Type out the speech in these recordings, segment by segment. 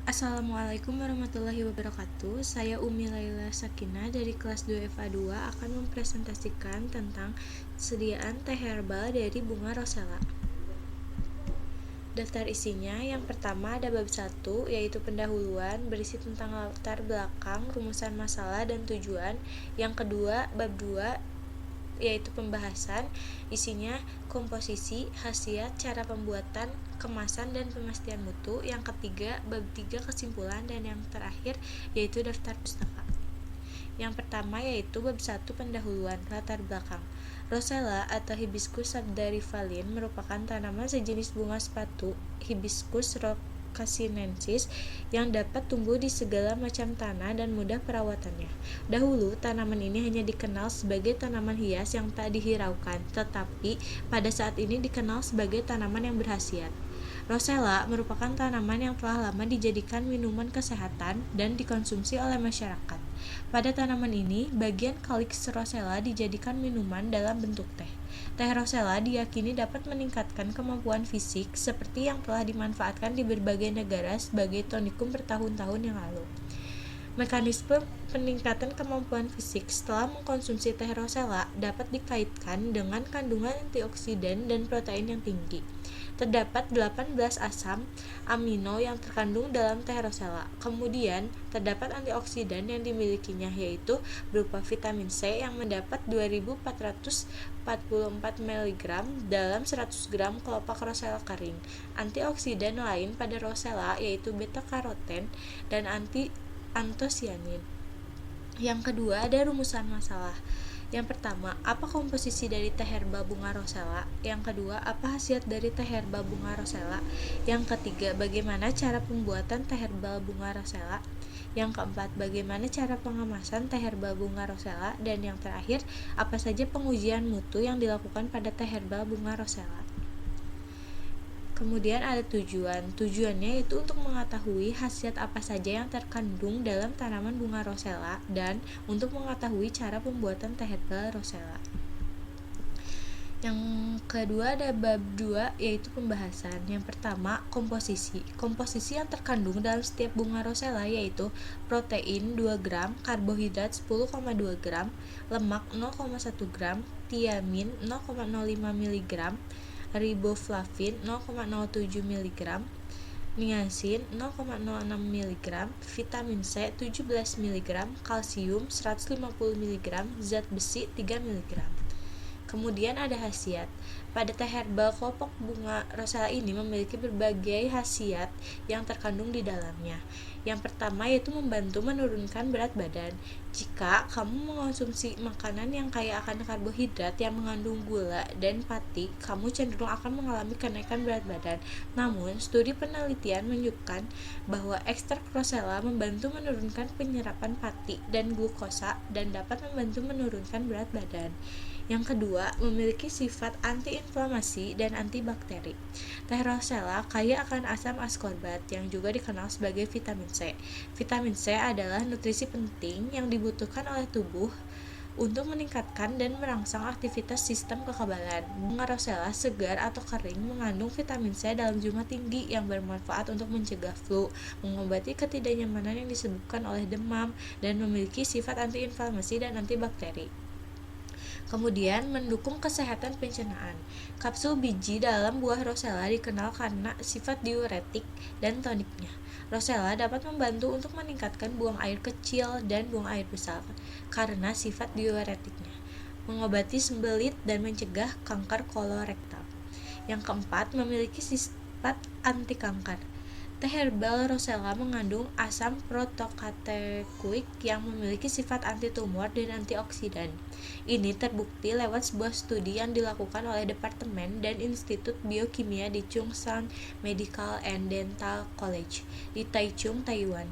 Assalamualaikum warahmatullahi wabarakatuh. Saya Umi Laila Sakinah dari kelas 2 FA 2 akan mempresentasikan tentang sediaan teh herbal dari bunga rosella. Daftar isinya, yang pertama ada bab 1, yaitu pendahuluan, berisi tentang latar belakang, rumusan masalah, dan tujuan. Yang kedua, bab 2, yaitu pembahasan, isinya komposisi, khasiat, cara pembuatan, kemasan, dan pemastian mutu. Yang ketiga, bab 3, kesimpulan, dan yang terakhir yaitu daftar pustaka. Yang pertama yaitu bab 1, pendahuluan, latar belakang. Rosella atau Hibiscus sabdarivalin merupakan tanaman sejenis bunga sepatu Hibiscus rocasinensis yang dapat tumbuh di segala macam tanah dan mudah perawatannya. Dahulu, tanaman ini hanya dikenal sebagai tanaman hias yang tak dihiraukan, tetapi pada saat ini dikenal sebagai tanaman yang berkhasiat. Rosella merupakan tanaman yang telah lama dijadikan minuman kesehatan dan dikonsumsi oleh masyarakat. Pada tanaman ini, bagian calyx rosella dijadikan minuman dalam bentuk teh. Teh rosella diyakini dapat meningkatkan kemampuan fisik seperti yang telah dimanfaatkan di berbagai negara sebagai tonikum bertahun-tahun yang lalu. Mekanisme peningkatan kemampuan fisik setelah mengkonsumsi teh rosella dapat dikaitkan dengan kandungan antioksidan dan protein yang tinggi. Terdapat 18 asam amino yang terkandung dalam teh rosella. Kemudian, terdapat antioksidan yang dimilikinya, yaitu berupa vitamin C yang mendapat 2444 mg dalam 100 gram kelopak rosella kering. Antioksidan lain pada rosella yaitu beta-karoten dan antosianin. Yang kedua, ada rumusan masalah. Yang pertama, apa komposisi dari teh herba bunga rosella? Yang kedua, apa khasiat dari teh herba bunga rosella? Yang ketiga, bagaimana cara pembuatan teh herba bunga rosella? Yang keempat, bagaimana cara pengemasan teh herba bunga rosella? Dan yang terakhir, apa saja pengujian mutu yang dilakukan pada teh herba bunga rosella? Kemudian ada tujuan. Tujuannya itu untuk mengetahui khasiat apa saja yang terkandung dalam tanaman bunga rosella dan untuk mengetahui cara pembuatan teh herbal rosella. Yang kedua ada bab 2 yaitu pembahasan. Yang pertama, komposisi. Komposisi yang terkandung dalam setiap bunga rosella yaitu protein 2 gram, karbohidrat 10,2 gram, lemak 0,1 gram, tiamin 0,05 mg, riboflavin 0,07 mg, niacin 0,06 mg, vitamin C 17 mg, kalsium 150 mg, zat besi 3 mg. Kemudian ada khasiat. Pada teh herbal kelompok bunga rosella ini memiliki berbagai khasiat yang terkandung di dalamnya. Yang pertama yaitu membantu menurunkan berat badan. Jika kamu mengonsumsi makanan yang kaya akan karbohidrat yang mengandung gula dan pati, kamu cenderung akan mengalami kenaikan berat badan. Namun, studi penelitian menunjukkan bahwa ekstrak rosella membantu menurunkan penyerapan pati dan glukosa dan dapat membantu menurunkan berat badan. Yang kedua, memiliki sifat antiinflamasi dan antibakteri. Teh rosella kaya akan asam askorbat yang juga dikenal sebagai vitamin C. Vitamin C adalah nutrisi penting yang dibutuhkan oleh tubuh untuk meningkatkan dan merangsang aktivitas sistem kekebalan. Bunga rosella segar atau kering mengandung vitamin C dalam jumlah tinggi yang bermanfaat untuk mencegah flu, mengobati ketidaknyamanan yang disebabkan oleh demam, dan memiliki sifat antiinflamasi dan antibakteri. Kemudian, mendukung kesehatan pencernaan. Kapsul biji dalam buah rosella dikenal karena sifat diuretik dan toniknya. Rosella dapat membantu untuk meningkatkan buang air kecil dan buang air besar karena sifat diuretiknya, mengobati sembelit dan mencegah kanker kolorektal. Yang keempat, memiliki sifat anti kanker. Teh herbal rosella mengandung asam protokatekuik yang memiliki sifat anti-tumor dan antioksidan. Ini terbukti lewat sebuah studi yang dilakukan oleh Departemen dan Institut Biokimia di Chung Shan Medical and Dental College di Taichung, Taiwan.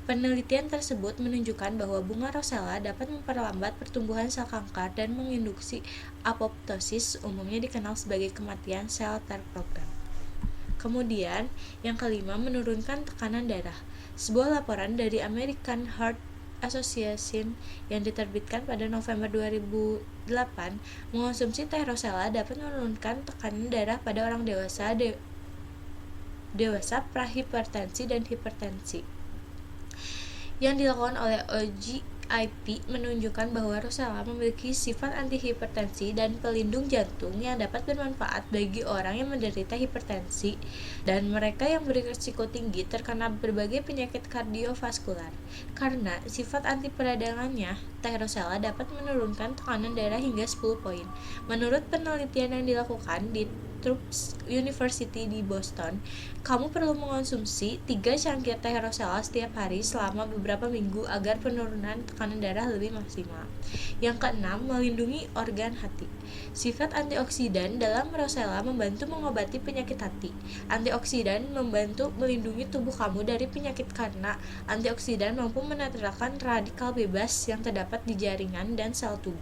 Penelitian tersebut menunjukkan bahwa bunga rosella dapat memperlambat pertumbuhan sel kanker dan menginduksi apoptosis, umumnya dikenal sebagai kematian sel terprogram. Kemudian, yang kelima, menurunkan tekanan darah. Sebuah laporan dari American Heart Association yang diterbitkan pada November 2008 mengonsumsi teh rosella dapat menurunkan tekanan darah pada orang dewasa dewasa, prahipertensi, dan hipertensi. Yang dilakukan oleh OGIP menunjukkan bahwa Rosella memiliki sifat antihipertensi dan pelindung jantung yang dapat bermanfaat bagi orang yang menderita hipertensi dan mereka yang berisiko tinggi terkena berbagai penyakit kardiovaskular. Karena sifat antiperadangannya, teh Rosella dapat menurunkan tekanan darah hingga 10 poin. Menurut penelitian yang dilakukan di Tufts University di Boston, kamu perlu mengonsumsi 3 cangkir teh Rosella setiap hari selama beberapa minggu agar penurunan tekanan darah lebih maksimal. Yang keenam, melindungi organ hati. Sifat antioksidan dalam Rosella membantu mengobati penyakit hati. Antioksidan membantu melindungi tubuh kamu dari penyakit karena antioksidan mampu menetralkan radikal bebas yang terdapat di jaringan dan sel tubuh.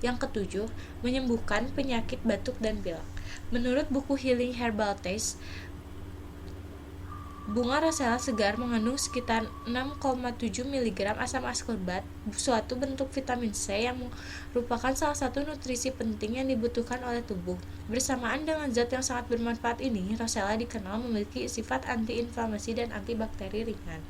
Yang ketujuh, menyembuhkan penyakit batuk dan pilek. Menurut buku Healing Herbal Teas, bunga Rosella segar mengandung sekitar 6,7 mg asam askorbat, suatu bentuk vitamin C yang merupakan salah satu nutrisi penting yang dibutuhkan oleh tubuh. Bersamaan dengan zat yang sangat bermanfaat ini, Rosella dikenal memiliki sifat antiinflamasi dan antibakteri ringan.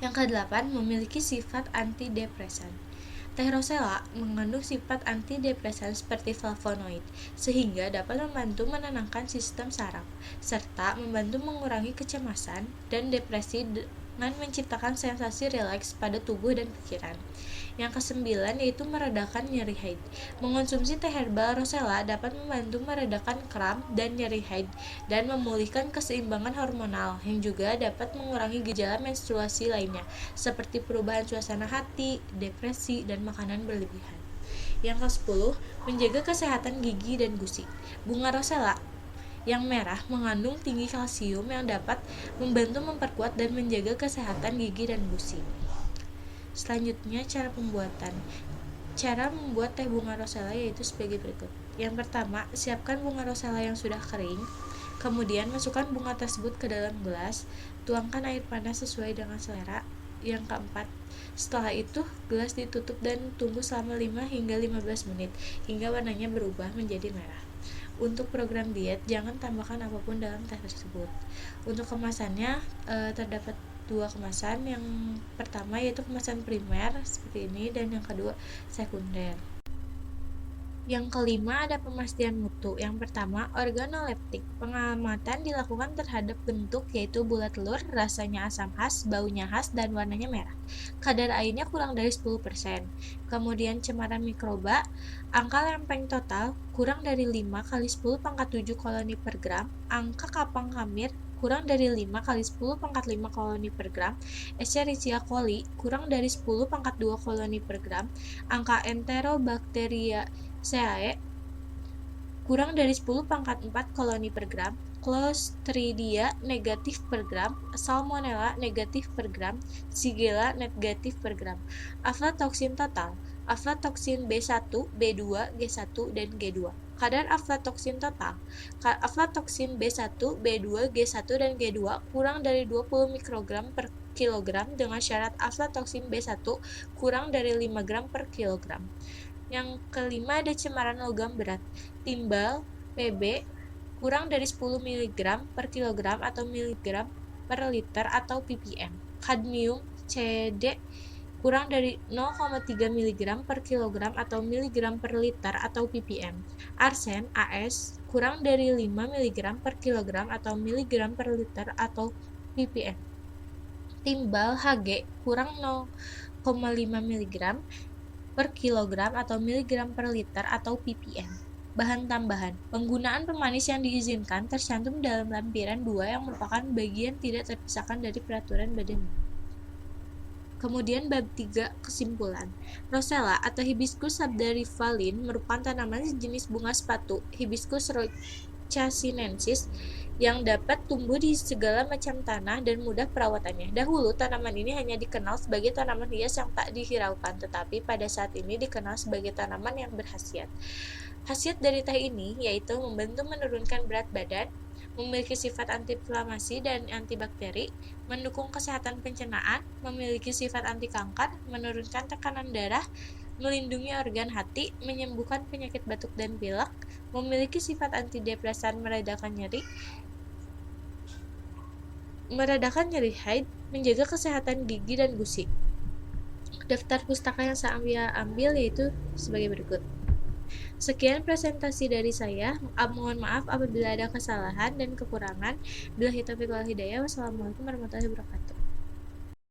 Yang kedelapan, memiliki sifat antidepresan. Teh Rosella mengandung sifat antidepresan seperti flavonoid, sehingga dapat membantu menenangkan sistem saraf, serta membantu mengurangi kecemasan dan depresi dengan menciptakan sensasi rileks pada tubuh dan pikiran. Yang kesembilan yaitu meredakan nyeri haid. Mengonsumsi teh herbal Rosella dapat membantu meredakan kram dan nyeri haid dan memulihkan keseimbangan hormonal yang juga dapat mengurangi gejala menstruasi lainnya seperti perubahan suasana hati, depresi, dan makanan berlebihan. Yang ke-10, menjaga kesehatan gigi dan gusi. Bunga Rosella yang merah mengandung tinggi kalsium yang dapat membantu memperkuat dan menjaga kesehatan gigi dan gusi. Selanjutnya, cara pembuatan. Cara membuat teh bunga Rosella yaitu sebagai berikut. Yang pertama, siapkan bunga Rosella yang sudah kering. Kemudian, masukkan bunga tersebut ke dalam gelas. Tuangkan air panas sesuai dengan selera. Yang keempat, setelah itu gelas ditutup dan tunggu selama 5 hingga 15 menit hingga warnanya berubah menjadi merah. Untuk program diet, jangan tambahkan apapun dalam teh tersebut. Untuk kemasannya terdapat 2 kemasan. Yang pertama yaitu kemasan primer seperti ini dan yang kedua sekunder. Yang kelima ada pemastian mutu. Yang pertama, organoleptik. Pengamatan dilakukan terhadap bentuk yaitu bulat telur, rasanya asam khas, baunya khas, dan warnanya merah. Kadar airnya kurang dari 10%. Kemudian cemaran mikroba, angka lempeng total kurang dari 5 kali 10 pangkat 7 koloni per gram, angka kapang kamir kurang dari 5 kali 10 pangkat 5 koloni per gram, Escherichia coli kurang dari 10 pangkat 2 koloni per gram, angka Enterobacteriaceae kurang dari 10 pangkat 4 koloni per gram, Clostridia negatif per gram, Salmonella negatif per gram, Shigella negatif per gram. Aflatoksin total, aflatoksin B1, B2, G1, dan G2. Kadar aflatoksin total, aflatoksin B1, B2, G1, dan G2 kurang dari 20 mikrogram per kilogram dengan syarat aflatoksin B1 kurang dari 5 gram per kilogram. Yang kelima ada cemaran logam berat, timbal Pb kurang dari 10 mg per kilogram atau miligram per liter atau ppm. Kadmium Cd kurang dari 0,3 mg per kilogram atau miligram per liter atau ppm. Arsen As kurang dari 5 mg per kilogram atau miligram per liter atau ppm. Timbal Hg kurang 0,5 mg per kilogram atau miligram per liter atau ppm. Bahan tambahan. Penggunaan pemanis yang diizinkan tercantum dalam lampiran 2 yang merupakan bagian tidak terpisahkan dari peraturan badan. Kemudian bab 3 kesimpulan. Rosella atau Hibiscus sabdarivalin merupakan tanaman sejenis bunga sepatu Hibiscus rocasinensis yang dapat tumbuh di segala macam tanah dan mudah perawatannya. Dahulu tanaman ini hanya dikenal sebagai tanaman hias yang tak dihiraukan, tetapi pada saat ini dikenal sebagai tanaman yang berkhasiat. Khasiat dari teh ini yaitu membantu menurunkan berat badan, memiliki sifat antiinflamasi dan antibakteri, mendukung kesehatan pencernaan, memiliki sifat anti kanker, menurunkan tekanan darah, melindungi organ hati, menyembuhkan penyakit batuk dan pilek, memiliki sifat antidepresan, meredakan nyeri, meredakan nyeri haid, menjaga kesehatan gigi dan gusi. Daftar pustaka yang saya ambil yaitu sebagai berikut. Sekian presentasi dari saya. Mohon maaf apabila ada kesalahan dan kekurangan. Billahi taufiq wal hidayah. Wassalamualaikum warahmatullahi wabarakatuh.